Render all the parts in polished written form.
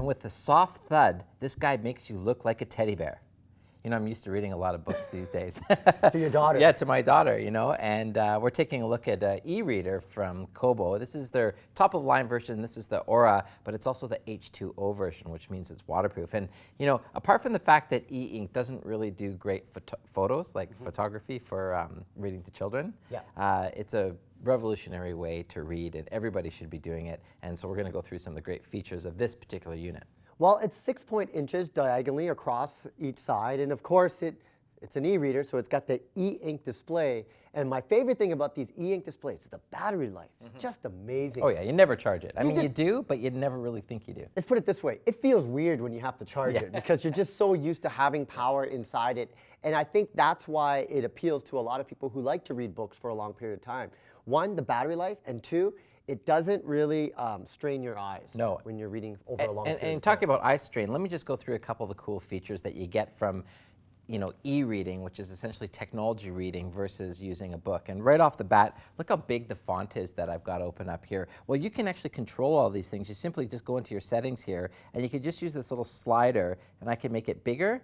with a soft thud, this guy makes you look like a teddy bear. You know, I'm used to reading a lot of books these days. To your daughter? Yeah, to my daughter, you know, and we're taking a look at an e-reader from Kobo. This is their top-of-the-line version. This is the Aura, but it's also the H2O version, which means it's waterproof. And, you know, apart from the fact that e-ink doesn't really do great photos, like photography for reading to children, it's a revolutionary way to read, and everybody should be doing it. And so we're going to go through some of the great features of this particular unit. Well, it's 6 inches diagonally across each side, and of course it's an e-reader, so it's got the e-ink display. And my favorite thing about these e-ink displays is the battery life. It's just amazing. Oh yeah, you never charge it. I mean, you do, but you never really think you do. Let's put it this way. It feels weird when you have to charge it because you're just so used to having power inside it. And I think that's why it appeals to a lot of people who like to read books for a long period of time. One, the battery life, and two, it doesn't really strain your eyes when you're reading over a long period of time. And talking about eye strain, let me just go through a couple of the cool features that you get from, you know, e-reading, which is essentially technology reading versus using a book. And right off the bat, look how big the font is that I've got open up here. Well, you can actually control all these things. You simply just go into your settings here, and you can just use this little slider, and I can make it bigger,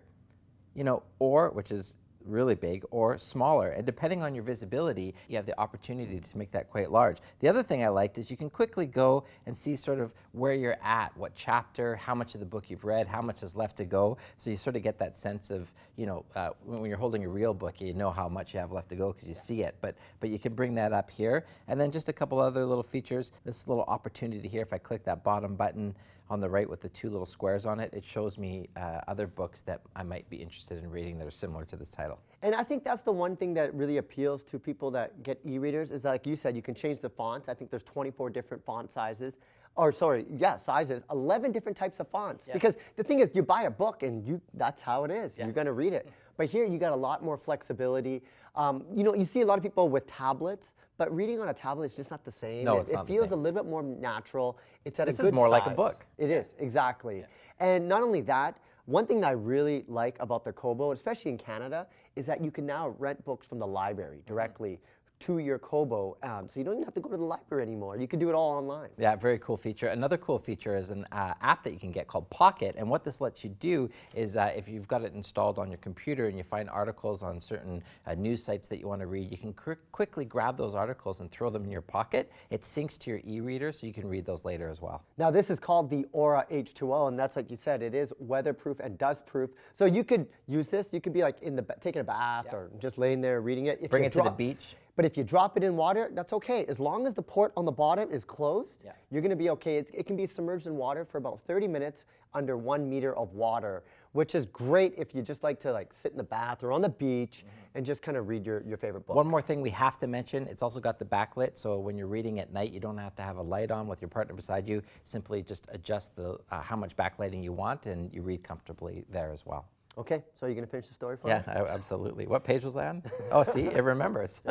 you know, or, which is really big, or smaller, and depending on your visibility, you have the opportunity to make that quite large. The other thing I liked is you can quickly go and see sort of where you're at, what chapter, how much of the book you've read, how much is left to go, so you sort of get that sense of, you know, when you're holding a real book, you know how much you have left to go because you see it, but you can bring that up here. And then just a couple other little features, this little opportunity here, if I click that bottom button on the right with the two little squares on it, it shows me other books that I might be interested in reading that are similar to this title. And I think that's the one thing that really appeals to people that get e-readers is that, like you said, you can change the fonts. I think there's 24 different font sizes. Or sorry, sizes, 11 different types of fonts. Because the thing is, you buy a book and that's how it is. You're going to read it. But here you got a lot more flexibility. You know, you see a lot of people with tablets, but reading on a tablet is just not the same. No, it's not the same. It feels a little bit more natural. It's at a good size. This is more like a book. It is, exactly. And not only that, one thing that I really like about their Kobo, especially in Canada, is that you can now rent books from the library directly to your Kobo, so you don't even have to go to the library anymore. You can do it all online. Yeah, very cool feature. Another cool feature is an app that you can get called Pocket, and what this lets you do is if you've got it installed on your computer and you find articles on certain news sites that you want to read, you can quickly grab those articles and throw them in your pocket. It syncs to your e-reader, so you can read those later as well. Now this is called the Aura H2O, and that's like you said, it is weatherproof and dustproof. So you could use this, you could be like taking a bath or just laying there reading it. Bring it to the beach. But if you drop it in water, that's okay. As long as the port on the bottom is closed, you're gonna be okay. It can be submerged in water for about 30 minutes under 1 meter of water, which is great if you just like to sit in the bath or on the beach and just kind of read your favorite book. One more thing we have to mention, it's also got the backlit, so when you're reading at night, you don't have to have a light on with your partner beside you. Simply just adjust the how much backlighting you want, and you read comfortably there as well. Okay, so you're gonna finish the story for me? Yeah, absolutely. What page was that on? Oh, see, it remembers.